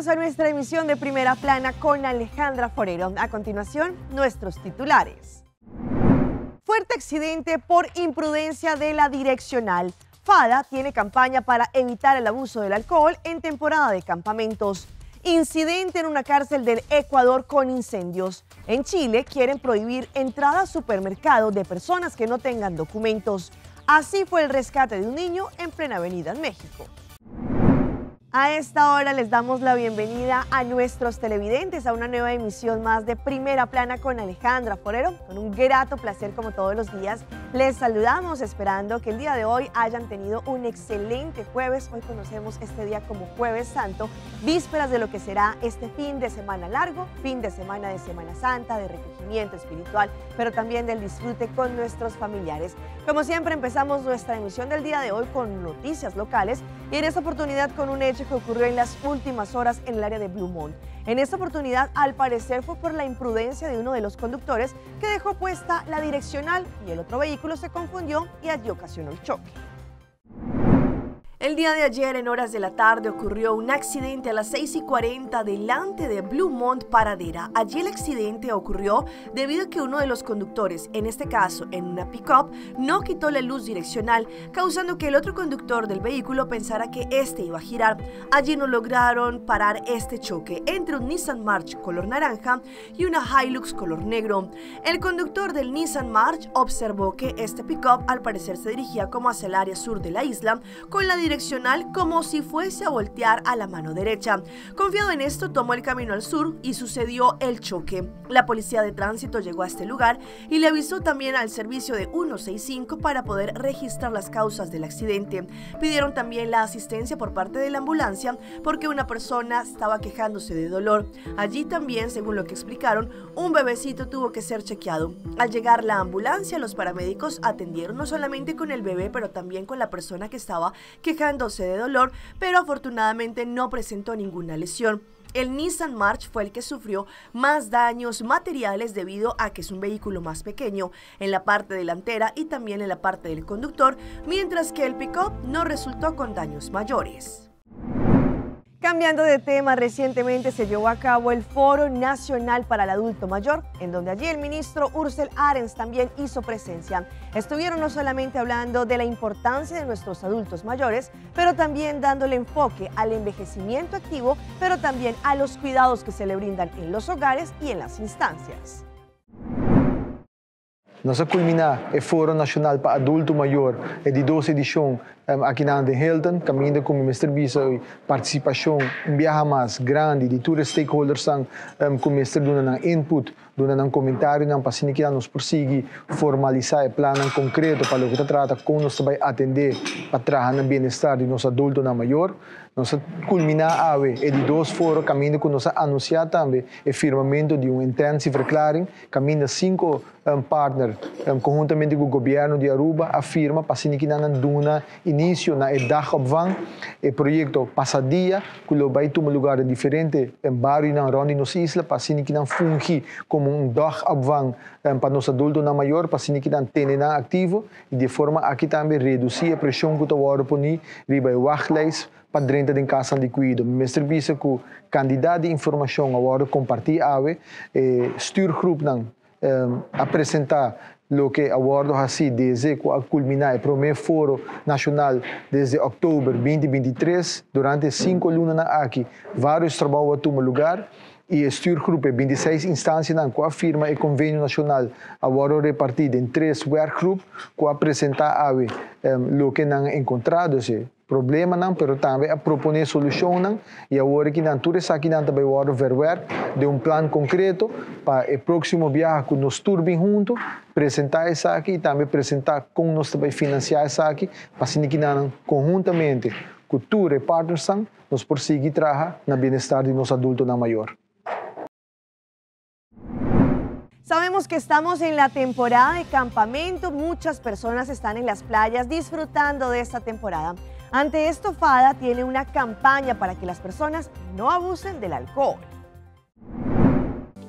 Bienvenidos a nuestra emisión de Primera Plana con Alejandra Forero. A continuación, nuestros titulares. Fuerte accidente por imprudencia de la direccional. FADA tiene campaña para evitar el abuso del alcohol en temporada de campamentos. Incidente en una cárcel del Ecuador con incendios. En Chile quieren prohibir entrada a supermercado de personas que no tengan documentos. Así fue el rescate de un niño en plena avenida en México. A esta hora les damos la bienvenida a nuestros televidentes a una nueva emisión más de Primera Plana con Alejandra Forero. Con un grato placer como todos los días les saludamos esperando que el día de hoy hayan tenido un excelente jueves. Hoy conocemos este día como Jueves Santo, vísperas de lo que será este fin de semana largo, fin de Semana Santa, de recogimiento espiritual, pero también del disfrute con nuestros familiares. Como siempre empezamos nuestra emisión del día de hoy con noticias locales y en esta oportunidad con un hecho que ocurrió en las últimas horas en el área de Blue Mont. En esta oportunidad, al parecer, fue por la imprudencia de uno de los conductores que dejó puesta la direccional y el otro vehículo se confundió y allí ocasionó el choque. El día de ayer, en horas de la tarde, ocurrió un accidente a las 6:40 delante de Blue Mont Paradera. Allí el accidente ocurrió debido a que uno de los conductores, en este caso en una pick-up, no quitó la luz direccional, causando que el otro conductor del vehículo pensara que este iba a girar. Allí no lograron parar este choque entre un Nissan March color naranja y una Hilux color negro. El conductor del Nissan March observó que este pick-up al parecer se dirigía como hacia el área sur de la isla, con la direccional como si fuese a voltear a la mano derecha. Confiado en esto, tomó el camino al sur y sucedió el choque. La policía de tránsito llegó a este lugar y le avisó también al servicio de 165 para poder registrar las causas del accidente. Pidieron también la asistencia por parte de la ambulancia porque una persona estaba quejándose de dolor. Allí también, según lo que explicaron, un bebecito tuvo que ser chequeado. Al llegar la ambulancia, los paramédicos atendieron no solamente con el bebé, pero también con la persona que estaba quejándose de dolor, pero afortunadamente no presentó ninguna lesión. El Nissan March fue el que sufrió más daños materiales debido a que es un vehículo más pequeño en la parte delantera y también en la parte del conductor, mientras que el pick-up no resultó con daños mayores. Cambiando de tema, recientemente se llevó a cabo el Foro Nacional para el Adulto Mayor, en donde allí el ministro Ursel Arens también hizo presencia. Estuvieron no solamente hablando de la importancia de nuestros adultos mayores, pero también dándole enfoque al envejecimiento activo, pero también a los cuidados que se le brindan en los hogares y en las instancias. Nós culminar o Fórum Nacional para Adulto Maior de 12 edição aqui na Hilton, caminhando com o Mr. Bisa e participação um viaje mais grande de todos os stakeholders com o Mr. dando input, dando comentário, para que nós prosseguir formalizar o plano concreto para o que trata como nós vai atender para trabalhar no bem-estar de nosso adulto na maior. Nós culminar de 12 fóruns, caminhando com nós anunciar também o firmamento de intensive declaring, caminhando 5 partners, conjuntamente com o governo de Aruba, afirma para que nós duna início na dagopvang, o projeto Passadia, que vai tomar lugar diferente em bairros na ronda de nossa isla, para que nós fungi como dagopvang para nosso adulto na maior, para que nós tenham ativo e de forma aqui também reduzir a pressão que está a pôr riba o wachtlijst para dentro de casa de cuidado. Mr. Bisa, com candidato de informação agora compartilhar, stuurgroep não apresentar o que agora assim desde culminar o primeiro fórum nacional desde outubro 2023 durante 5 lunas aqui vários trabalhos tomam lugar. E o stuurgroep 26 instâncias que afirma o convênio nacional agora repartido em 3 workgroups que apresentar o que não encontrado problema não, pero também a proponer solução não, e agora que não tudo isso aqui não também agora verwer de plano concreto para o próximo viagem que nós turbin junto apresentar isso aqui e também apresentar como nós também financiar isso aqui para que nós conjuntamente com todos os partners nós prosseguir trabalhar no bem-estar de nosso adulto na maior. Sabemos que estamos en la temporada de campamento, muchas personas están en las playas disfrutando de esta temporada. Ante esto, FADA tiene una campaña para que las personas no abusen del alcohol.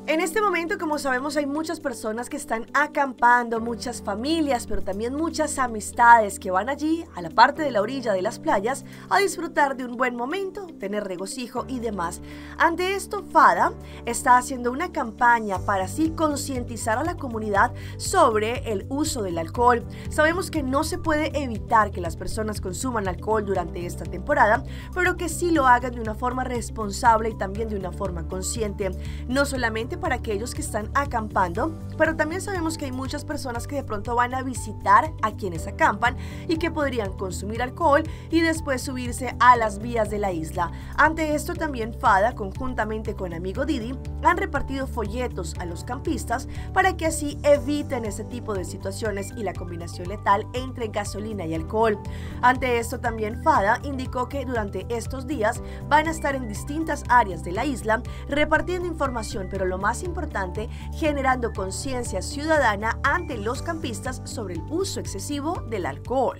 En este momento, como sabemos, hay muchas personas que están acampando, muchas familias, pero también muchas amistades que van allí a la parte de la orilla de las playas a disfrutar de un buen momento, tener regocijo y demás. Ante esto, FADA está haciendo una campaña para así concientizar a la comunidad sobre el uso del alcohol. Sabemos que no se puede evitar que las personas consuman alcohol durante esta temporada, pero que sí lo hagan de una forma responsable y también de una forma consciente. No solamente para aquellos que están acampando, pero también sabemos que hay muchas personas que de pronto van a visitar a quienes acampan y que podrían consumir alcohol y después subirse a las vías de la isla. Ante esto también FADA, conjuntamente con Amigo Didi, han repartido folletos a los campistas para que así eviten ese tipo de situaciones y la combinación letal entre gasolina y alcohol. Ante esto también FADA indicó que durante estos días van a estar en distintas áreas de la isla repartiendo información, pero lo más importante, generando conciencia ciudadana ante los campistas sobre el uso excesivo del alcohol.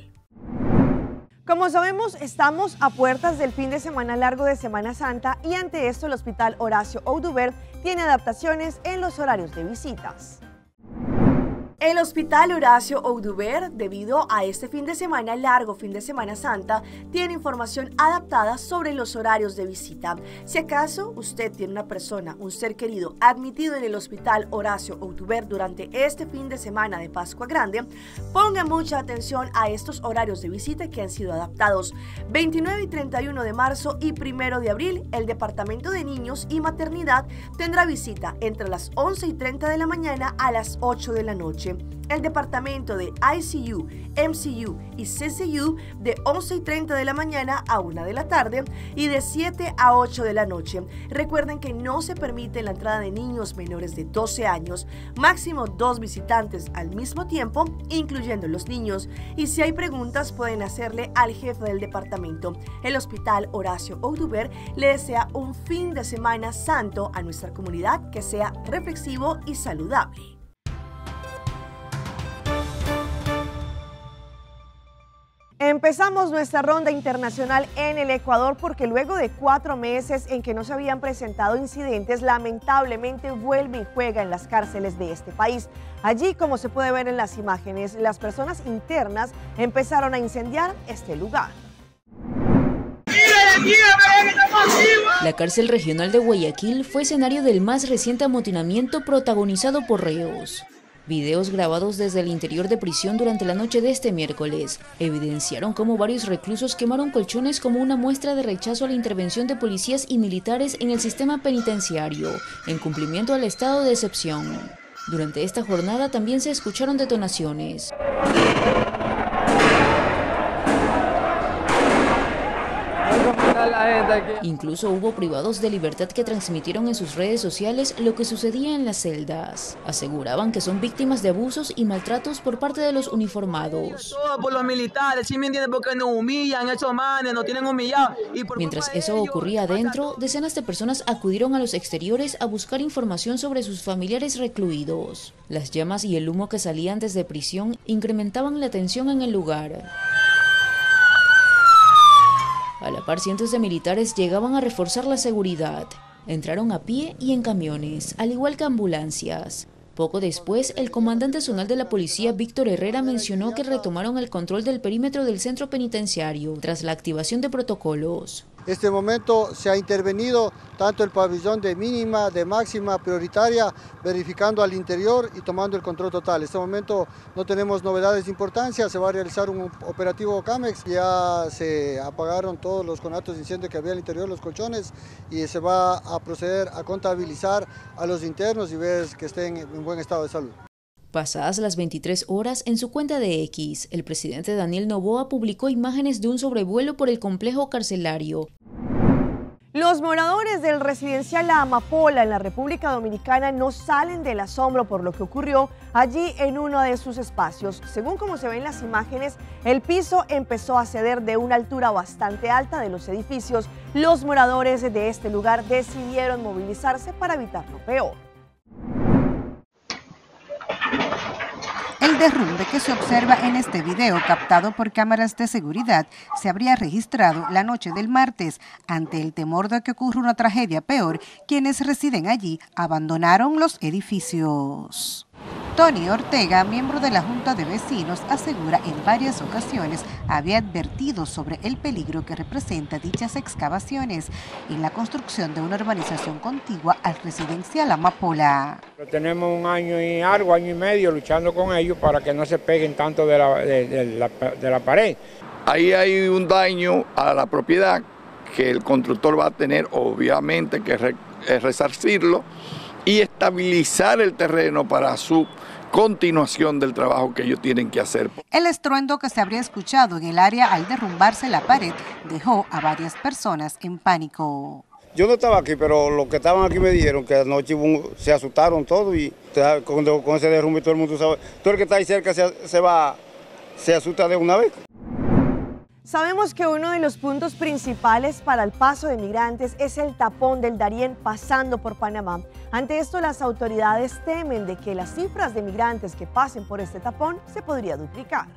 Como sabemos, estamos a puertas del fin de semana largo de Semana Santa y ante esto el Hospital Horacio Audubert tiene adaptaciones en los horarios de visitas. El Hospital Horacio Audubert, debido a este fin de semana largo, fin de Semana Santa, tiene información adaptada sobre los horarios de visita. Si acaso usted tiene una persona, un ser querido, admitido en el Hospital Horacio Audubert durante este fin de semana de Pascua Grande, ponga mucha atención a estos horarios de visita que han sido adaptados. 29 y 31 de marzo y 1 de abril, el Departamento de Niños y Maternidad tendrá visita entre las 11 y 30 de la mañana a las 8 de la noche. El departamento de ICU, MCU y CCU de 11 y 30 de la mañana a 1 de la tarde y de 7 a 8 de la noche. Recuerden que no se permite la entrada de niños menores de 12 años, máximo 2 visitantes al mismo tiempo, incluyendo los niños. Y si hay preguntas pueden hacerle al jefe del departamento. El Hospital Horacio Audubert le desea un fin de semana santo a nuestra comunidad que sea reflexivo y saludable. Empezamos nuestra ronda internacional en el Ecuador porque luego de 4 meses en que no se habían presentado incidentes, lamentablemente vuelve y juega en las cárceles de este país. Allí, como se puede ver en las imágenes, las personas internas empezaron a incendiar este lugar. La cárcel regional de Guayaquil fue escenario del más reciente amotinamiento protagonizado por reos. Videos grabados desde el interior de prisión durante la noche de este miércoles evidenciaron cómo varios reclusos quemaron colchones como una muestra de rechazo a la intervención de policías y militares en el sistema penitenciario, en cumplimiento al estado de excepción. Durante esta jornada también se escucharon detonaciones. Incluso hubo privados de libertad que transmitieron en sus redes sociales lo que sucedía en las celdas. Aseguraban que son víctimas de abusos y maltratos por parte de los uniformados. Por los militares, ¿sí me entienden? Porque nos humillan, esos manes nos tienen humillados. Mientras eso ocurría adentro, decenas de personas acudieron a los exteriores a buscar información sobre sus familiares recluidos. Las llamas y el humo que salían desde prisión incrementaban la tensión en el lugar. A la par, cientos de militares llegaban a reforzar la seguridad. Entraron a pie y en camiones, al igual que ambulancias. Poco después, el comandante zonal de la policía, Víctor Herrera, mencionó que retomaron el control del perímetro del centro penitenciario tras la activación de protocolos. En este momento se ha intervenido tanto el pabellón de mínima, de máxima, prioritaria, verificando al interior y tomando el control total. En este momento no tenemos novedades de importancia, se va a realizar un operativo CAMEX, ya se apagaron todos los conatos de incendio que había al interior de los colchones y se va a proceder a contabilizar a los internos y ver que estén en buen estado de salud. Pasadas las 23 horas, en su cuenta de X, el presidente Daniel Noboa publicó imágenes de un sobrevuelo por el complejo carcelario. Los moradores del residencial La Amapola en la República Dominicana no salen del asombro por lo que ocurrió allí en uno de sus espacios. Según como se ven en las imágenes, el piso empezó a ceder de una altura bastante alta de los edificios. Los moradores de este lugar decidieron movilizarse para evitar lo peor. El derrumbe que se observa en este video, captado por cámaras de seguridad, se habría registrado la noche del martes. Ante el temor de que ocurra una tragedia peor, quienes residen allí abandonaron los edificios. Tony Ortega, miembro de la Junta de Vecinos, asegura en varias ocasiones había advertido sobre el peligro que representa dichas excavaciones en la construcción de una urbanización contigua al residencial Amapola. Tenemos un año y algo, año y medio luchando con ellos para que no se peguen tanto de la pared. Ahí hay un daño a la propiedad que el constructor va a tener obviamente que resarcirlo y estabilizar el terreno para su continuación del trabajo que ellos tienen que hacer. El estruendo que se habría escuchado en el área al derrumbarse la pared dejó a varias personas en pánico. Yo no estaba aquí, pero los que estaban aquí me dijeron que anoche se asustaron todos y con ese derrumbe todo el mundo sabe. Todo el que está ahí cerca se asusta de una vez. Sabemos que uno de los puntos principales para el paso de migrantes es el tapón del Darién pasando por Panamá. Ante esto, las autoridades temen de que las cifras de migrantes que pasen por este tapón se podría duplicar.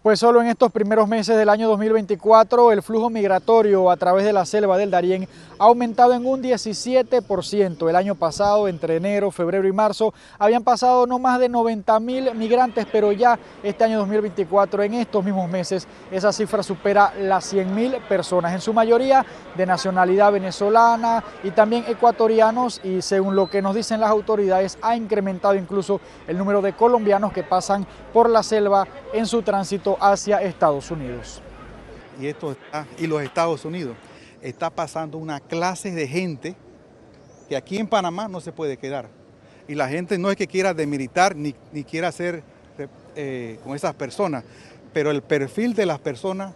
Pues solo en estos primeros meses del año 2024 el flujo migratorio a través de la selva del Darién ha aumentado en un 17%. El año pasado, entre enero, febrero y marzo, habían pasado no más de 90.000 migrantes, pero ya este año 2024, en estos mismos meses, esa cifra supera las 100.000 personas, en su mayoría de nacionalidad venezolana y también ecuatorianos, y según lo que nos dicen las autoridades, ha incrementado incluso el número de colombianos que pasan por la selva en su tránsito hacia Estados Unidos. Y los Estados Unidos está pasando una clase de gente que aquí en Panamá no se puede quedar. Y la gente no es que quiera demilitar ni quiera hacer con esas personas, pero el perfil de las personas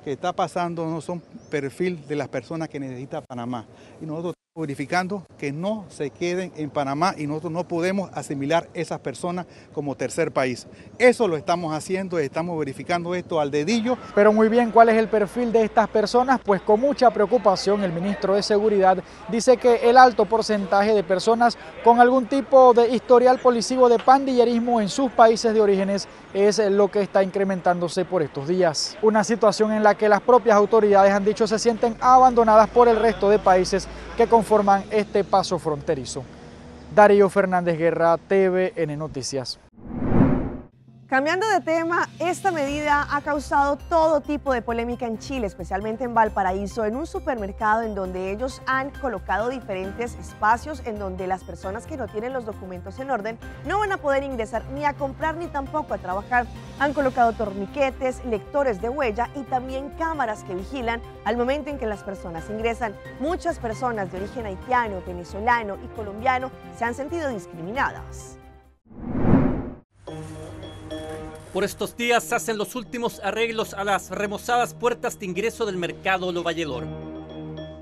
que está pasando no son perfil de las personas que necesita Panamá. Y nosotros estamos verificando que no se queden en Panamá y nosotros no podemos asimilar esas personas como tercer país. Eso lo estamos haciendo, estamos verificando esto al dedillo. Pero muy bien, ¿cuál es el perfil de estas personas? Pues con mucha preocupación el ministro de Seguridad dice que el alto porcentaje de personas con algún tipo de historial policivo de pandillerismo en sus países de orígenes es lo que está incrementándose por estos días. Una situación en la que las propias autoridades han dicho se sienten abandonadas por el resto de países que conforman este paso fronterizo. Darío Fernández Guerra, TVN Noticias. Cambiando de tema, esta medida ha causado todo tipo de polémica en Chile, especialmente en Valparaíso, en un supermercado en donde ellos han colocado diferentes espacios en donde las personas que no tienen los documentos en orden no van a poder ingresar ni a comprar ni tampoco a trabajar. Han colocado torniquetes, lectores de huella y también cámaras que vigilan al momento en que las personas ingresan. Muchas personas de origen haitiano, venezolano y colombiano se han sentido discriminadas. Por estos días se hacen los últimos arreglos a las remozadas puertas de ingreso del mercado Lo Valledor.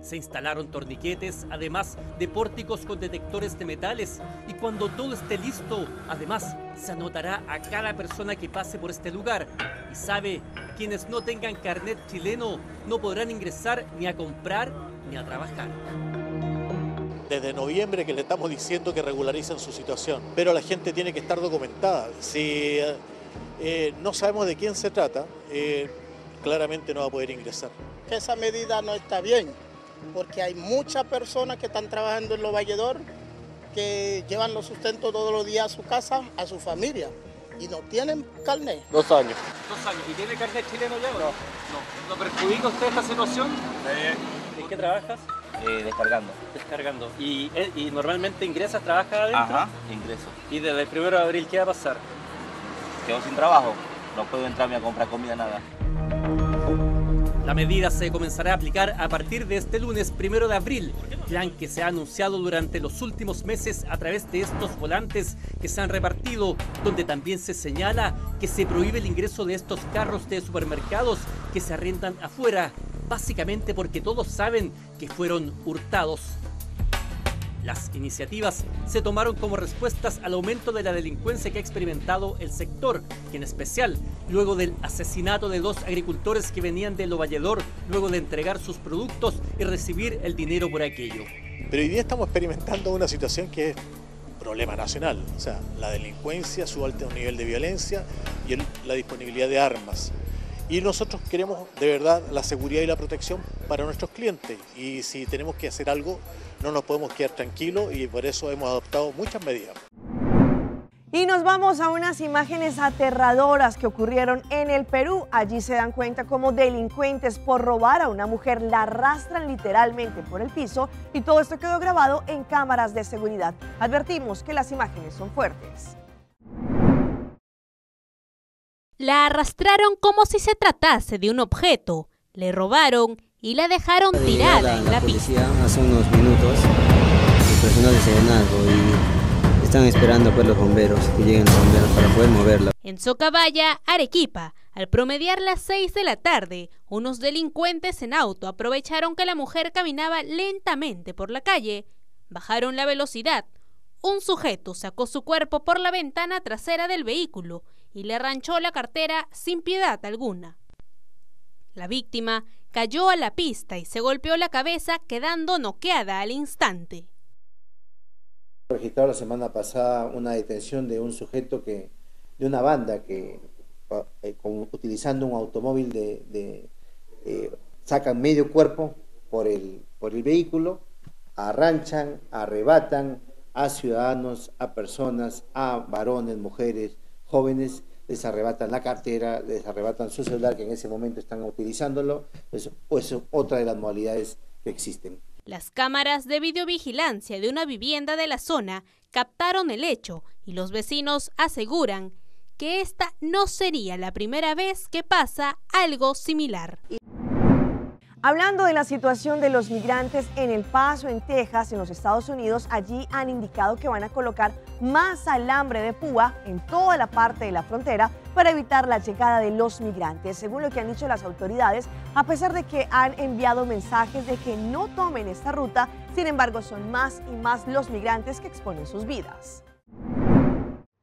Se instalaron torniquetes, además de pórticos con detectores de metales, y cuando todo esté listo, además, se anotará a cada persona que pase por este lugar. Y sabe, quienes no tengan carnet chileno no podrán ingresar ni a comprar ni a trabajar. Desde noviembre que le estamos diciendo que regularicen su situación, pero la gente tiene que estar documentada. Si no sabemos de quién se trata, claramente no va a poder ingresar. Esa medida no está bien, porque hay muchas personas que están trabajando en Lo Valledor que llevan los sustentos todos los días a su casa, a su familia, y no tienen carnet. 2 años. 2 años. ¿Y tiene carnet chileno ya? No. ¿No perjudica usted esta situación? ¿En qué trabajas? Descargando. Descargando. ¿Y normalmente ingresas, trabajas adentro? Ajá, ingreso. ¿Y desde el 1 de abril qué va a pasar? Quedo sin trabajo, no puedo entrarme a comprar comida, nada. La medida se comenzará a aplicar a partir de este lunes 1 de abril, plan que se ha anunciado durante los últimos meses a través de estos volantes que se han repartido, donde también se señala que se prohíbe el ingreso de estos carros de supermercados que se arrendan afuera, básicamente porque todos saben que fueron hurtados. Las iniciativas se tomaron como respuestas al aumento de la delincuencia que ha experimentado el sector, y en especial luego del asesinato de 2 agricultores que venían de Lo Valledor luego de entregar sus productos y recibir el dinero por aquello. Pero hoy día estamos experimentando una situación que es problema nacional, o sea, la delincuencia, su alto nivel de violencia y la disponibilidad de armas. Y nosotros queremos de verdad la seguridad y la protección para nuestros clientes, y si tenemos que hacer algo no nos podemos quedar tranquilos, y por eso hemos adoptado muchas medidas. Y nos vamos a unas imágenes aterradoras que ocurrieron en el Perú. Allí se dan cuenta cómo delincuentes por robar a una mujer la arrastran literalmente por el piso, y todo esto quedó grabado en cámaras de seguridad. Advertimos que las imágenes son fuertes. La arrastraron como si se tratase de un objeto, le robaron y la dejaron tirada en la pista. Hace unos minutos, el personal de Serenazgo y están esperando pues los bomberos, que lleguen los bomberos para poder moverla. En Socabaya, Arequipa, al promediar las 6 de la tarde, unos delincuentes en auto aprovecharon que la mujer caminaba lentamente por la calle, bajaron la velocidad. Un sujeto sacó su cuerpo por la ventana trasera del vehículo y le arranchó la cartera sin piedad alguna. La víctima cayó a la pista y se golpeó la cabeza, quedando noqueada al instante. Registrado la semana pasada una detención de un sujeto de una banda que utilizando un automóvil sacan medio cuerpo por el vehículo, arranchan, arrebatan a ciudadanos, a personas, a varones, mujeres, jóvenes, les arrebatan la cartera, les arrebatan su celular, que en ese momento están utilizándolo. Pues otra de las modalidades que existen. Las cámaras de videovigilancia de una vivienda de la zona captaron el hecho, y los vecinos aseguran que esta no sería la primera vez que pasa algo similar. Hablando de la situación de los migrantes en El Paso, en Texas, en los Estados Unidos, allí han indicado que van a colocar más alambre de púa en toda la parte de la frontera para evitar la llegada de los migrantes. Según lo que han dicho las autoridades, a pesar de que han enviado mensajes de que no tomen esta ruta, sin embargo son más y más los migrantes que exponen sus vidas.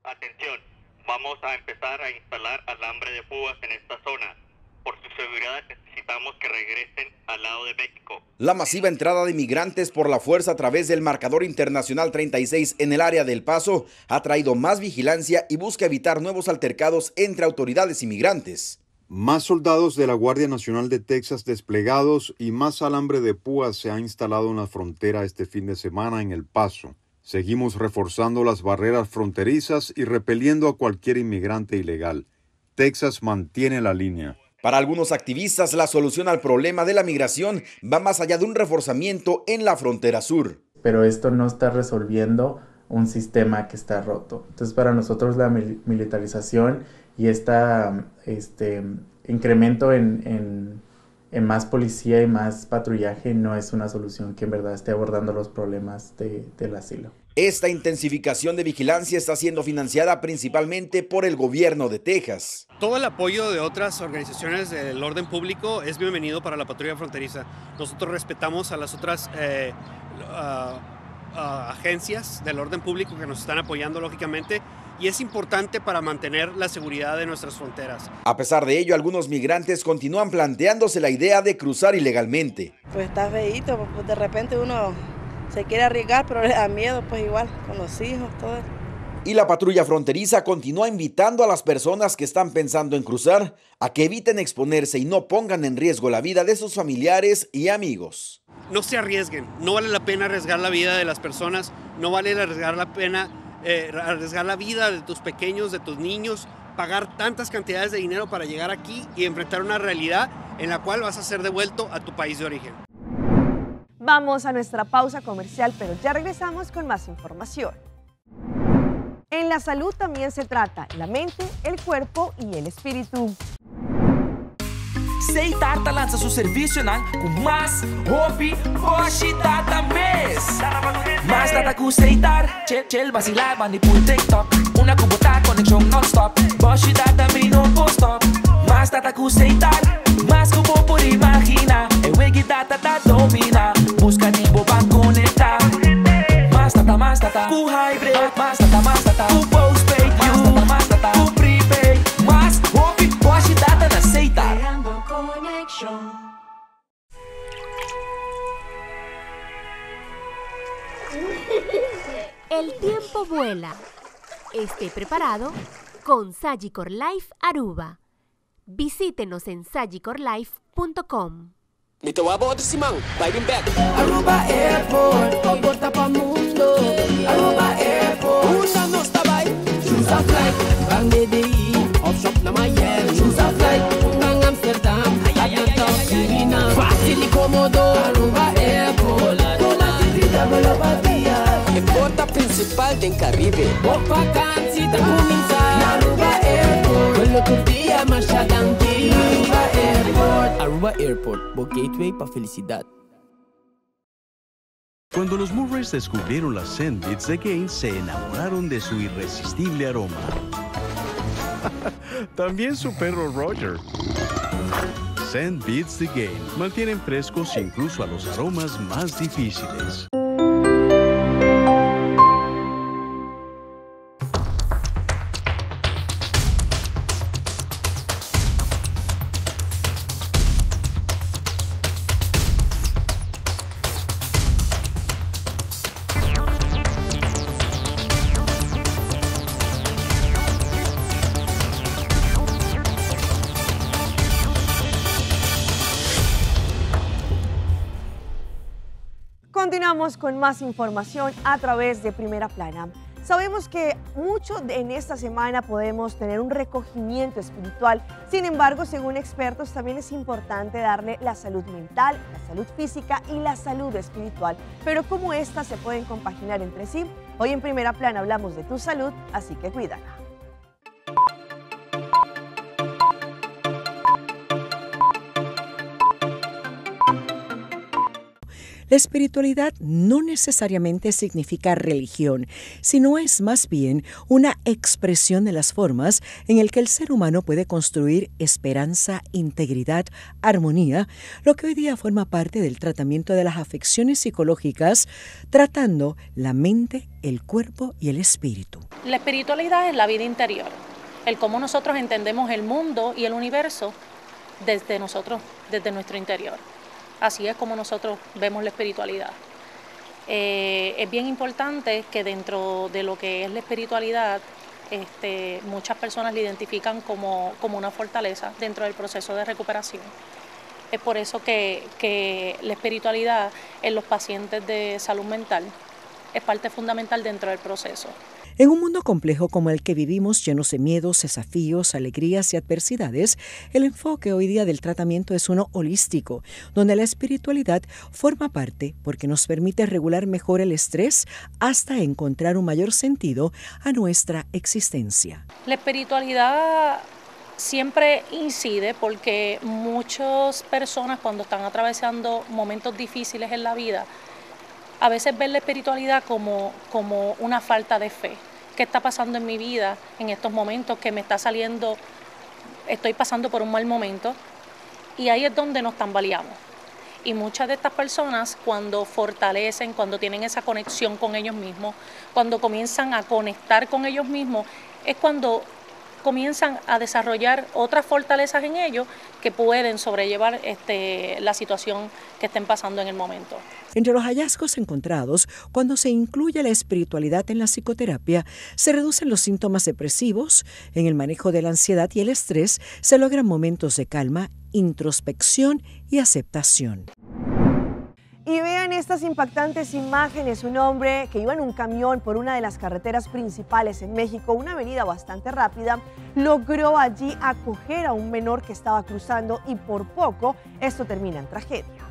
Atención, vamos a empezar a instalar alambre de púas en esta zona. Por su seguridad necesitamos que regresen al lado de México. La masiva entrada de migrantes por la fuerza a través del marcador internacional 36 en el área del Paso ha traído más vigilancia y busca evitar nuevos altercados entre autoridades y migrantes. Más soldados de la Guardia Nacional de Texas desplegados y más alambre de púas se ha instalado en la frontera este fin de semana en El Paso. Seguimos reforzando las barreras fronterizas y repeliendo a cualquier inmigrante ilegal. Texas mantiene la línea. Para algunos activistas, la solución al problema de la migración va más allá de un reforzamiento en la frontera sur. Pero esto no está resolviendo un sistema que está roto. Entonces, para nosotros la militarización y este incremento en más policía y más patrullaje no es una solución que en verdad esté abordando los problemas del asilo. Esta intensificación de vigilancia está siendo financiada principalmente por el gobierno de Texas. Todo el apoyo de otras organizaciones del orden público es bienvenido para la patrulla fronteriza. Nosotros respetamos a las otras agencias del orden público que nos están apoyando, lógicamente, y es importante para mantener la seguridad de nuestras fronteras. A pesar de ello, algunos migrantes continúan planteándose la idea de cruzar ilegalmente. Pues está feíto, pues de repente uno se quiere arriesgar, pero le da miedo, pues igual, con los hijos, todo. Y la patrulla fronteriza continúa invitando a las personas que están pensando en cruzar a que eviten exponerse y no pongan en riesgo la vida de sus familiares y amigos. No se arriesguen, no vale la pena arriesgar la vida de las personas, no vale arriesgar la pena arriesgar la vida de tus pequeños, de tus niños, pagar tantas cantidades de dinero para llegar aquí y enfrentar una realidad en la cual vas a ser devuelto a tu país de origen. Vamos a nuestra pausa comercial, pero ya regresamos con más información. En la salud también se trata la mente, el cuerpo y el espíritu. Sei Tarta lança seu serviço com mais hobby, hoje data mês. Mais data com Seitar, chill vacilar, manipul TikTok. Una cubota conexão non-stop, hoje data me no post-stop. Mais data com Seitar, mais que vou por imaginar. É wiki data da domina, busca de boba conectar. Mais data, com hybrid, mais data, com postpaid, mais data, com prepaid. Mais hobby, hoje data na Seitar. El tiempo vuela. Esté preparado con Sagicor Life Aruba. Visítenos en sagicorlife.com. Mito wabo de Simão, biting back. Aruba Airport, comporta pa mundo. Aruba Airport, una no está by. Choose a flight, bang DDI, off shop na Miami. Choose a flight, bang Amsterdam, Atlanta, Suriname. Fácil y cómodo, Aruba Airport. Con la tirita con la batía. El porta principal del Caribe. Por vacancy da comienzar. Aruba Airport, vuelo tu día más tranquilo. Aruba Airport. Aruba Airport, gateway para felicidad. Cuando los Murrays descubrieron las Scent Beats The Gain, se enamoraron de su irresistible aroma. También su perro Roger. Scent Beats The Gain mantienen frescos incluso a los aromas más difíciles. Continuamos con más información a través de Primera Plana. Sabemos que en esta semana podemos tener un recogimiento espiritual. Sin embargo, según expertos, también es importante darle la salud mental, la salud física y la salud espiritual. Pero ¿cómo estas se pueden compaginar entre sí? Hoy en Primera Plana hablamos de tu salud, así que cuídala. La espiritualidad no necesariamente significa religión, sino es más bien una expresión de las formas en el que el ser humano puede construir esperanza, integridad, armonía, lo que hoy día forma parte del tratamiento de las afecciones psicológicas, tratando la mente, el cuerpo y el espíritu. La espiritualidad es la vida interior, el cómo nosotros entendemos el mundo y el universo desde nuestro interior. Así es como nosotros vemos la espiritualidad. Es bien importante que dentro de lo que es la espiritualidad, muchas personas la identifican como una fortaleza dentro del proceso de recuperación. Es por eso que la espiritualidad en los pacientes de salud mental es parte fundamental dentro del proceso. En un mundo complejo como el que vivimos, llenos de miedos, desafíos, alegrías y adversidades, el enfoque hoy día del tratamiento es uno holístico, donde la espiritualidad forma parte porque nos permite regular mejor el estrés hasta encontrar un mayor sentido a nuestra existencia. La espiritualidad siempre incide porque muchas personas cuando están atravesando momentos difíciles en la vida, a veces ven la espiritualidad como una falta de fe. ¿Qué está pasando en mi vida en estos momentos? Que me está saliendo, estoy pasando por un mal momento. Y ahí es donde nos tambaleamos. Y muchas de estas personas cuando fortalecen, cuando tienen esa conexión con ellos mismos, cuando comienzan a conectar con ellos mismos, es cuando comienzan a desarrollar otras fortalezas en ellos que pueden sobrellevar la situación que estén pasando en el momento. Entre los hallazgos encontrados, cuando se incluye la espiritualidad en la psicoterapia, se reducen los síntomas depresivos, en el manejo de la ansiedad y el estrés, se logran momentos de calma, introspección y aceptación. Y vean estas impactantes imágenes. Un hombre que iba en un camión por una de las carreteras principales en México, una avenida bastante rápida, logró allí acoger a un menor que estaba cruzando y por poco esto termina en tragedia.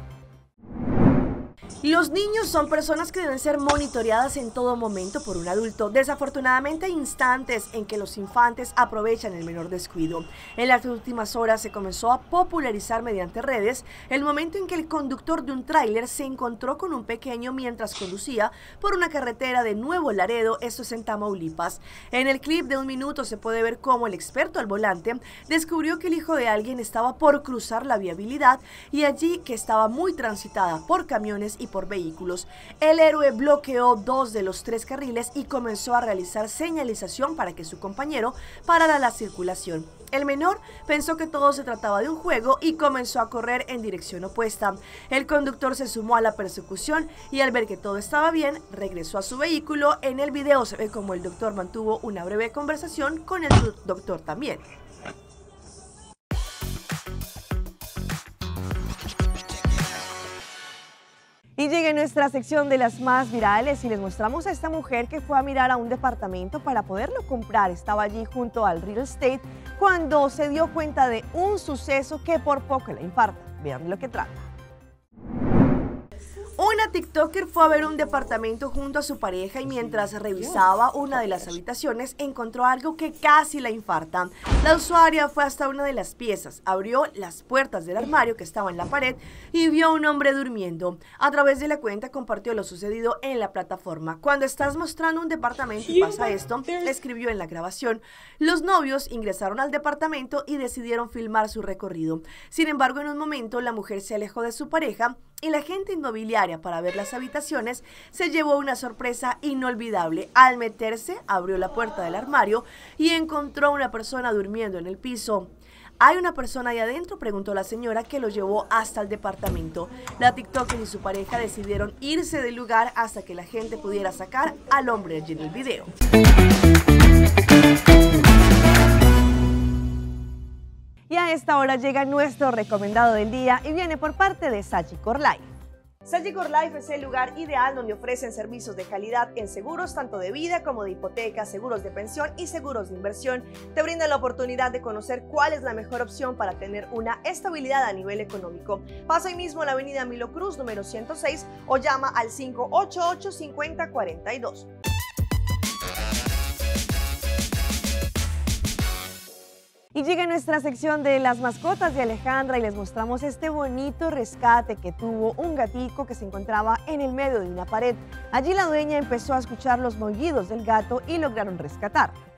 Los niños son personas que deben ser monitoreadas en todo momento por un adulto. Desafortunadamente hay instantes en que los infantes aprovechan el menor descuido. En las últimas horas se comenzó a popularizar mediante redes el momento en que el conductor de un tráiler se encontró con un pequeño mientras conducía por una carretera de Nuevo Laredo, esto es en Tamaulipas. En el clip de 1 minuto se puede ver cómo el experto al volante descubrió que el hijo de alguien estaba por cruzar la viabilidad y allí que estaba muy transitada por camiones y por vehículos. El héroe bloqueó 2 de los 3 carriles y comenzó a realizar señalización para que su compañero parara la circulación. El menor pensó que todo se trataba de un juego y comenzó a correr en dirección opuesta. El conductor se sumó a la persecución y al ver que todo estaba bien, regresó a su vehículo. En el video se ve como el doctor mantuvo una breve conversación con el doctor también. Y llega nuestra sección de las más virales y les mostramos a esta mujer que fue a mirar a un departamento para poderlo comprar. Estaba allí junto al real estate cuando se dio cuenta de un suceso que por poco la infarta. Vean de lo que trata. Una TikToker fue a ver un departamento junto a su pareja y mientras revisaba una de las habitaciones encontró algo que casi la infarta. La usuaria fue hasta una de las piezas, abrió las puertas del armario que estaba en la pared y vio a un hombre durmiendo. A través de la cuenta compartió lo sucedido en la plataforma. Cuando estás mostrando un departamento y pasa esto, escribió en la grabación. Los novios ingresaron al departamento y decidieron filmar su recorrido. Sin embargo, en un momento la mujer se alejó de su pareja y la agente inmobiliaria para ver las habitaciones se llevó una sorpresa inolvidable. Al meterse, abrió la puerta del armario y encontró a una persona durmiendo en el piso. ¿Hay una persona ahí adentro?, preguntó la señora, que lo llevó hasta el departamento. La TikToker y su pareja decidieron irse del lugar hasta que la gente pudiera sacar al hombre allí en el video. Y a esta hora llega nuestro recomendado del día y viene por parte de Sagicor Life. Sagicor Life es el lugar ideal donde ofrecen servicios de calidad en seguros tanto de vida como de hipoteca, seguros de pensión y seguros de inversión. Te brindan la oportunidad de conocer cuál es la mejor opción para tener una estabilidad a nivel económico. Pasa hoy mismo a la avenida Milo Cruz, número 106 o llama al 588-5042. Y llega nuestra sección de las mascotas de Alejandra y les mostramos este bonito rescate que tuvo un gatico que se encontraba en el medio de una pared. Allí la dueña empezó a escuchar los maullidos del gato y lograron rescatarlo.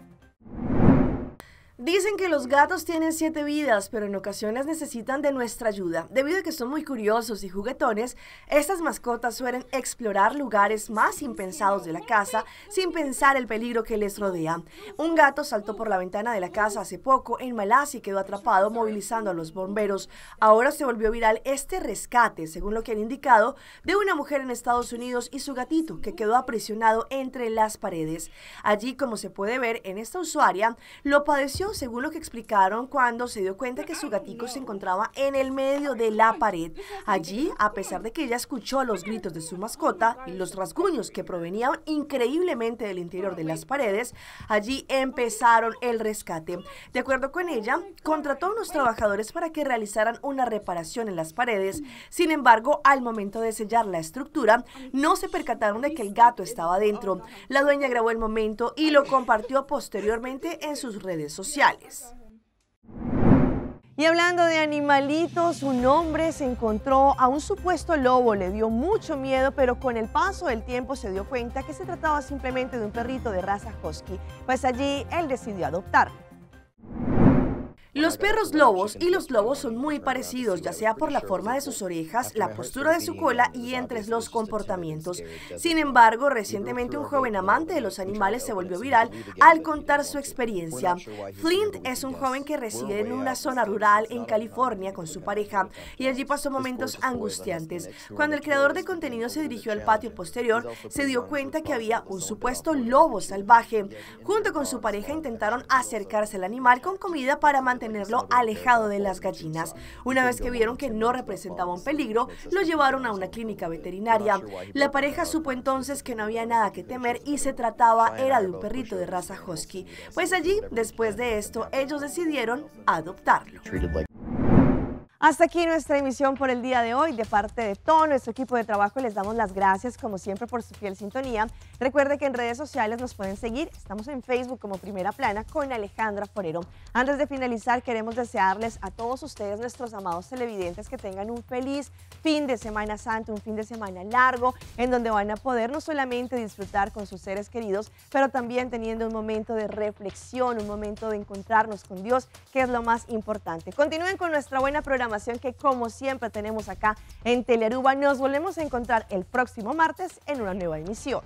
Dicen que los gatos tienen 7 vidas, pero en ocasiones necesitan de nuestra ayuda. Debido a que son muy curiosos y juguetones, estas mascotas suelen explorar lugares más impensados de la casa sin pensar el peligro que les rodea. Un gato saltó por la ventana de la casa hace poco en Malasia y quedó atrapado, movilizando a los bomberos. Ahora se volvió viral este rescate, según lo que han indicado, de una mujer en Estados Unidos y su gatito, que quedó aprisionado entre las paredes. Allí, como se puede ver en esta usuaria, lo padeció, según lo que explicaron, cuando se dio cuenta que su gatico se encontraba en el medio de la pared. Allí, a pesar de que ella escuchó los gritos de su mascota y los rasguños que provenían increíblemente del interior de las paredes, allí empezaron el rescate. De acuerdo con ella, contrató a unos trabajadores para que realizaran una reparación en las paredes. Sin embargo, al momento de sellar la estructura, no se percataron de que el gato estaba dentro. La dueña grabó el momento y lo compartió posteriormente en sus redes sociales. Y hablando de animalitos, un hombre se encontró a un supuesto lobo, le dio mucho miedo, pero con el paso del tiempo se dio cuenta que se trataba simplemente de un perrito de raza husky, pues allí él decidió adoptarlo. Los perros lobos y los lobos son muy parecidos, ya sea por la forma de sus orejas, la postura de su cola y entre los comportamientos. Sin embargo, recientemente un joven amante de los animales se volvió viral al contar su experiencia. Flint es un joven que reside en una zona rural en California con su pareja y allí pasó momentos angustiantes. Cuando el creador de contenido se dirigió al patio posterior, se dio cuenta que había un supuesto lobo salvaje. Junto con su pareja intentaron acercarse al animal con comida para mantenerlo alejado de las gallinas. Una vez que vieron que no representaba un peligro, lo llevaron a una clínica veterinaria. La pareja supo entonces que no había nada que temer y se trataba era de un perrito de raza husky. Pues allí, después de esto, ellos decidieron adoptarlo. Hasta aquí nuestra emisión por el día de hoy. De parte de todo nuestro equipo de trabajo les damos las gracias como siempre por su fiel sintonía. Recuerde que en redes sociales nos pueden seguir. Estamos en Facebook como Primera Plana con Alejandra Forero. Antes de finalizar, queremos desearles a todos ustedes, nuestros amados televidentes, que tengan un feliz fin de Semana Santa, un fin de semana largo, en donde van a poder no solamente disfrutar con sus seres queridos, pero también teniendo un momento de reflexión, un momento de encontrarnos con Dios, que es lo más importante. Continúen con nuestra buena programación que como siempre tenemos acá en Telearuba. Nos volvemos a encontrar el próximo martes en una nueva emisión.